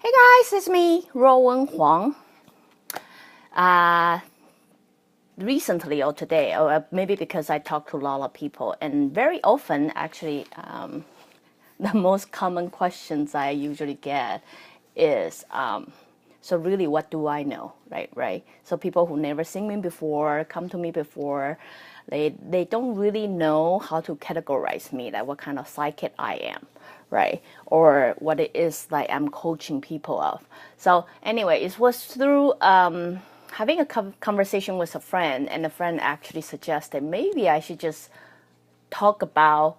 Hey guys, it's me, Ruowen Huang. Recently or today, or maybe because I talk to a lot of people, and very often actually the most common questions I usually get is, so really what do I know, right? So people who never seen me before, come to me before, they don't really know how to categorize me, like what kind of psychic I am, right? Or what it is like I'm coaching people of. So anyway, it was through having a conversation with a friend, and a friend actually suggested maybe I should just talk about,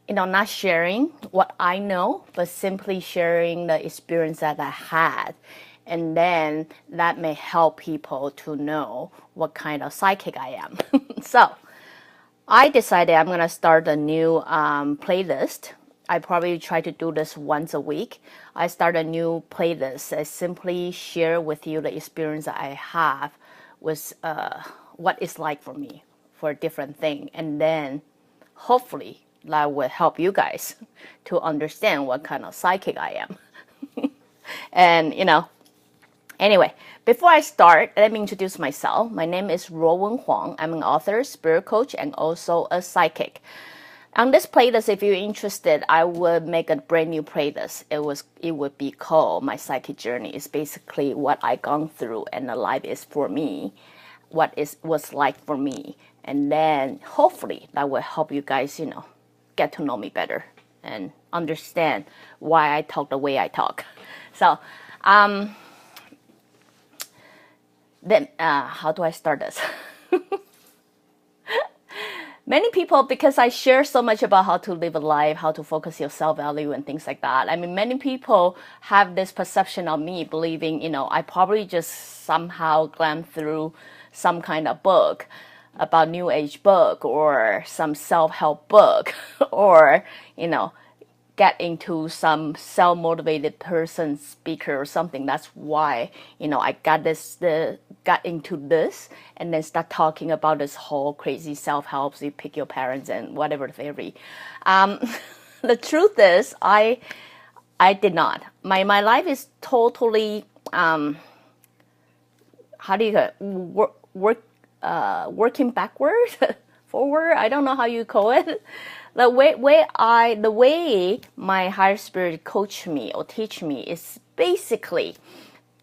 not sharing what I know, but simply sharing the experience that I had. And then that may help people to know what kind of psychic I am. So I decided I'm going to start a new playlist. I probably try to do this once a week. I start a new playlist. I simply share with you the experience that I have with what it's like for me for a different thing. And then hopefully that will help you guys to understand what kind of psychic I am. And, anyway, before I start, let me introduce myself. My name is Ruowen Huang. I'm an author, spirit coach, and also a psychic. On this playlist, if you're interested, I would make a brand new playlist. It would be called My Psychic Journey. It's basically what I gone through and the life is for me, what it was like for me. And then hopefully that will help you guys, get to know me better and understand why I talk the way I talk. So, then how do I start this? Many people, because I share so much about how to live a life, how to focus your self-value and things like that. I mean, many people have this perception of me believing, I probably just somehow glanced through some kind of book about New Age book or some self-help book or, get into some self-motivated person speaker or something. That's why, I got into this and then start talking about this whole crazy self-help, so you pick your parents and whatever theory. The truth is, I did not. My life is totally, how do you working backwards, forward? I don't know how you call it. The way my higher spirit coach me or teach me is basically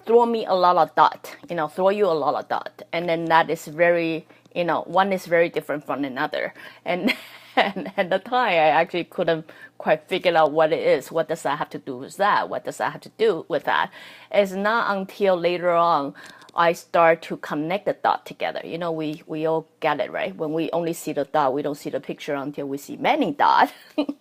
throw me a lot of dot, throw you a lot of dot. And then that is very, one is very different from another. And at the time, I actually couldn't quite figure out what it is. What does that have to do with that? What does that have to do with that? It's not until later on I start to connect the dot together. We all get it, right? When we only see the dot, we don't see the picture until we see many dots.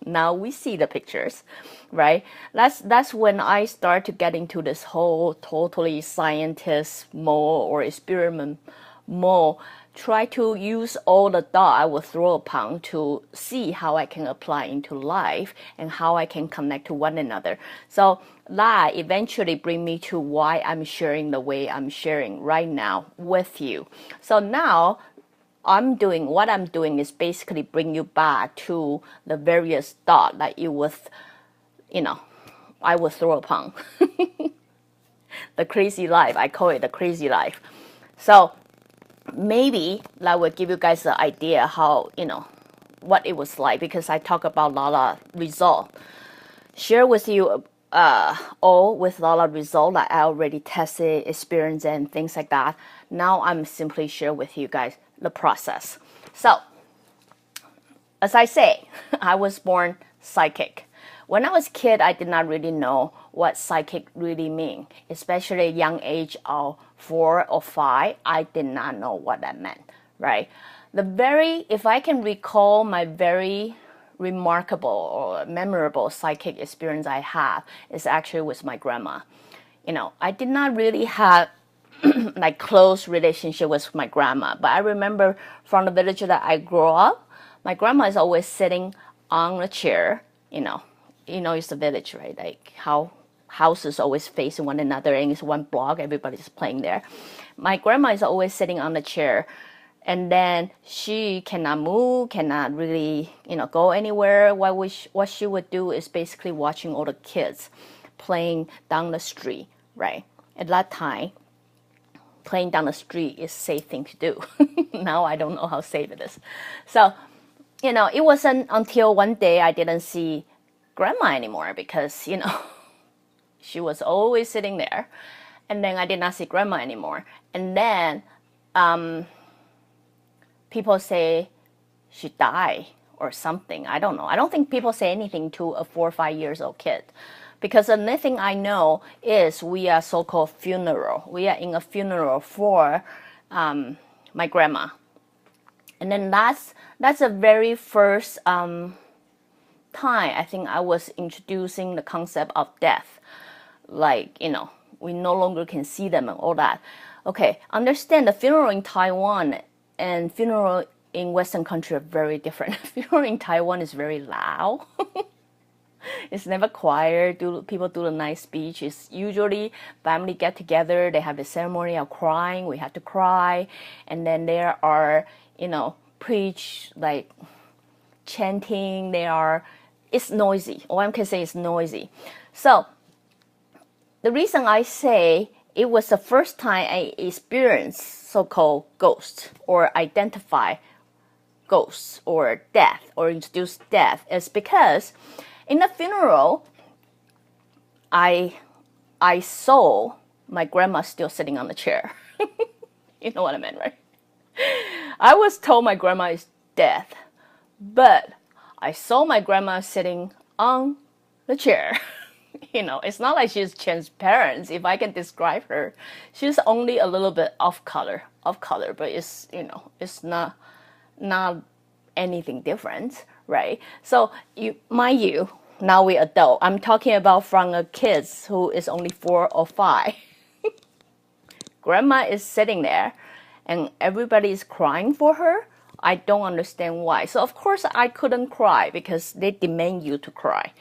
Now we see the pictures, right? That's when I start to get into this whole totally scientist mode or experiment mode. Try to use all the dot I will throw upon to see how I can apply into life and how I can connect to one another. So that eventually bring me to why I'm sharing the way I'm sharing right now with you. So now what I'm doing is basically bring you back to the various dot that you would, I would throw upon. The crazy life, I call it the crazy life. So maybe that will give you guys an idea how, what it was like, because I talk about a lot of result. Share with you all with a lot of result that I already tested, experienced, and things like that. Now I'm simply share with you guys the process. So, as I say, I was born psychic. When I was a kid, I did not really know what psychic really mean, especially at a young age of 4 or 5. I did not know what that meant, right? If I can recall my very remarkable or memorable psychic experience I have is actually with my grandma. I did not really have like close relationship with my grandma, but I remember from the village that I grew up, my grandma is always sitting on a chair. It's a village, right? Like how houses always facing one another and it's one block, everybody's playing there. My grandma is always sitting on the chair, and then she cannot move, cannot really, go anywhere. What she would do is basically watching all the kids playing down the street, right? At that time, playing down the street is a safe thing to do. Now I don't know how safe it is. So, it wasn't until one day I didn't see grandma anymore because, she was always sitting there. And then I did not see grandma anymore. And then people say she died or something. I don't know. I don't think people say anything to a 4 or 5 years old kid. Because the only thing I know is we are so-called funeral. We are in a funeral for my grandma. And then that's the very first time I think I was introducing the concept of death. Like, we no longer can see them and all that. Okay, understand the funeral in Taiwan and funeral in Western country are very different. Funeral in Taiwan is very loud. It's never quiet. People do a nice speech. It's usually family get together. They have the ceremony of crying. We have to cry. And then there are, preach, like chanting. It's noisy. All I can say is noisy. So the reason I say it was the first time I experienced so-called ghosts or identify ghosts or death or introduce death is because in the funeral, I saw my grandma still sitting on the chair. You know what I meant, right? I was told my grandma is dead, but I saw my grandma sitting on the chair. It's not like she's transparent. If I can describe her, she's only a little bit off color, but it's, it's not anything different, right? So mind you, now we're adult. I'm talking about from a kid who is only 4 or 5. Grandma is sitting there and everybody is crying for her. I don't understand why. So of course I couldn't cry because they demand you to cry.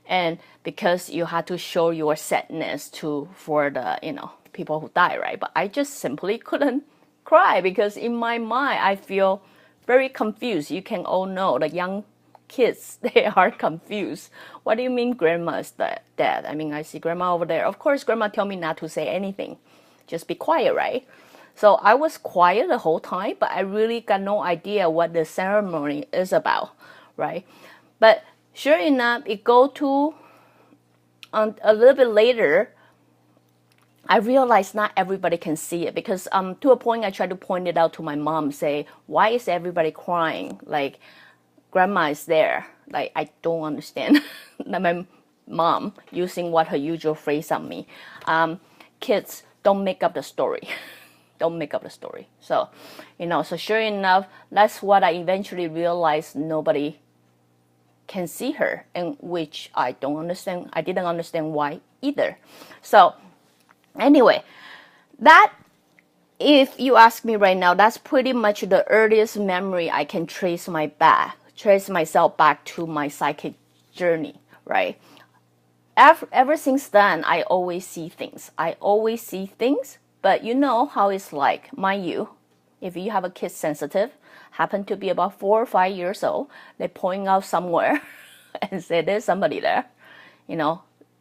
And because you had to show your sadness for the, people who die, right? But I just simply couldn't cry because in my mind, I feel very confused. You can all know the young kids, they are confused. What do you mean grandma is dead? I mean, I see grandma over there. Of course, grandma told me not to say anything. Just be quiet, right? So I was quiet the whole time, but I really got no idea what the ceremony is about, right? But sure enough, it go to a little bit later, I realized not everybody can see it because to a point I tried to point it out to my mom, say, why is everybody crying? Like, grandma is there. Like, I don't understand. My mom using what her usual phrase on me. Kids, don't make up the story. Don't make up the story. So, so sure enough, that's what I eventually realized nobody can see her, and which I don't understand. I didn't understand why either. So anyway, that, if you ask me right now, that's pretty much the earliest memory I can trace myself back to my psychic journey, right? Ever since then, I always see things. But you know how it's like, mind you, if you have a kid sensitive, happen to be about 4 or 5 years old, they point out somewhere and say there's somebody there,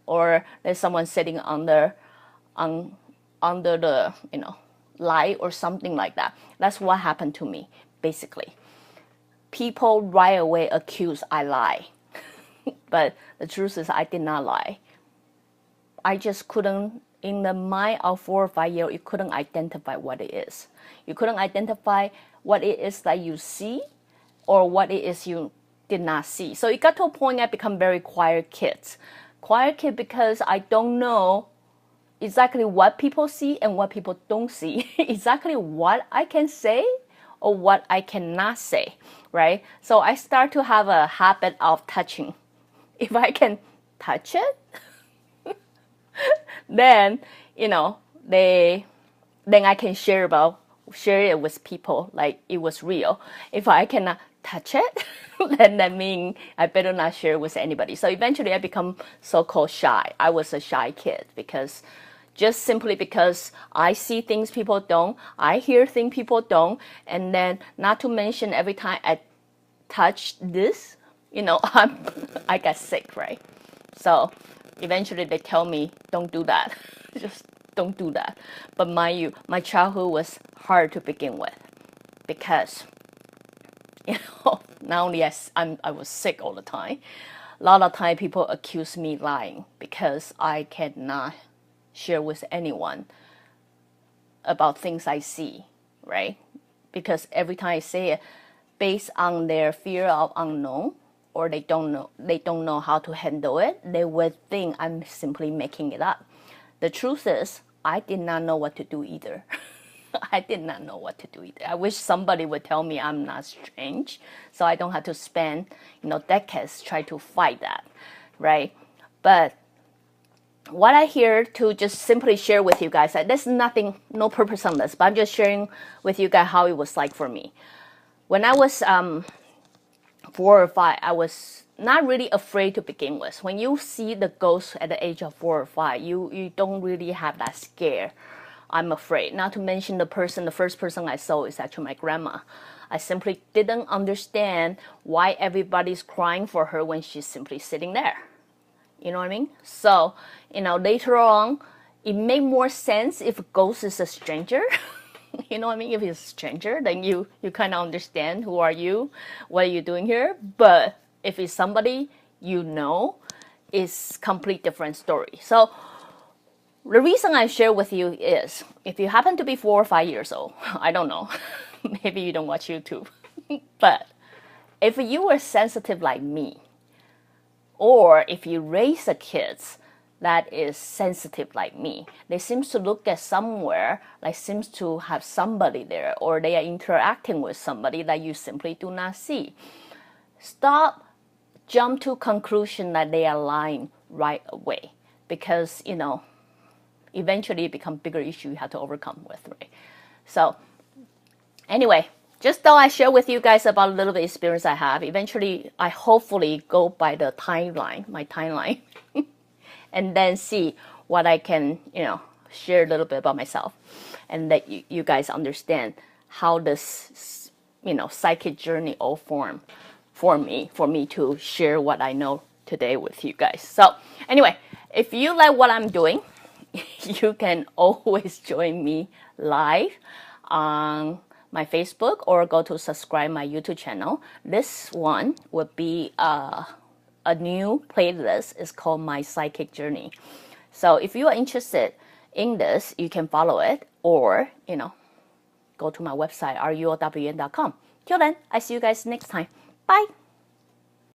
or there's someone sitting under the, light or something like that. That's what happened to me, basically. People right away accuse I lie. But the truth is I did not lie. I just couldn't, in the mind of 4 or 5 years, you couldn't identify what it is. You couldn't identify what it is that you see or what it is you did not see. So it got to a point I become very quiet kid. Quiet kid because I don't know exactly what people see and what people don't see. Exactly what I can say or what I cannot say, right? So I start to have a habit of touching. If I can touch it, then, then I can share it with people like it was real. If I cannot touch it, then that means I better not share it with anybody. So eventually I become so-called shy. I was a shy kid because simply because I see things people don't, I hear things people don't, and then not to mention every time I touch this, I got sick, right? So eventually they tell me, don't do that. Just don't do that. But mind you, my childhood was hard to begin with because, not only I was sick all the time, a lot of time people accuse me lying because I cannot share with anyone about things I see, right? Because every time I say it, based on their fear of unknown, or they don't know how to handle it, they would think I'm simply making it up. The truth is, I did not know what to do either. I did not know what to do either. I wish somebody would tell me I'm not strange, so I don't have to spend, decades try to fight that, right? But what I here to just simply share with you guys, there's nothing, no purpose on this, but I'm just sharing with you guys how it was like for me. When I was 4 or 5, I was not really afraid to begin with. When you see the ghost at the age of 4 or 5, you don't really have that scare. I'm afraid. Not to mention the first person I saw is actually my grandma. I simply didn't understand why everybody's crying for her when she's simply sitting there. You know what I mean? So, later on, it made more sense if a ghost is a stranger. You know what I mean? If it's a stranger, then you kind of understand, who are you? What are you doing here? But if it's somebody it's complete different story. So the reason I share with you is, if you happen to be 4 or 5 years old, I don't know, maybe you don't watch YouTube, but if you were sensitive like me, or if you raise a kids that is sensitive like me, they seem to look at somewhere, like seems to have somebody there, or they are interacting with somebody that you simply do not see. Stop, jump to conclusion that they are lying right away, because eventually it becomes bigger issue you have to overcome with, right? So anyway, just thought I share with you guys about a little bit of experience I have. Eventually, I hopefully go by the timeline, my timeline, and then see what I can, share a little bit about myself, and let you guys understand how this, psychic journey all formed for me to share what I know today with you guys. So anyway, if you like what I'm doing, you can always join me live on my Facebook, or go to subscribe my YouTube channel. This one would be a new playlist. It's called My Psychic Journey. So if you are interested in this, you can follow it, or go to my website ruowen.com. Till then, I see you guys next time. Bye.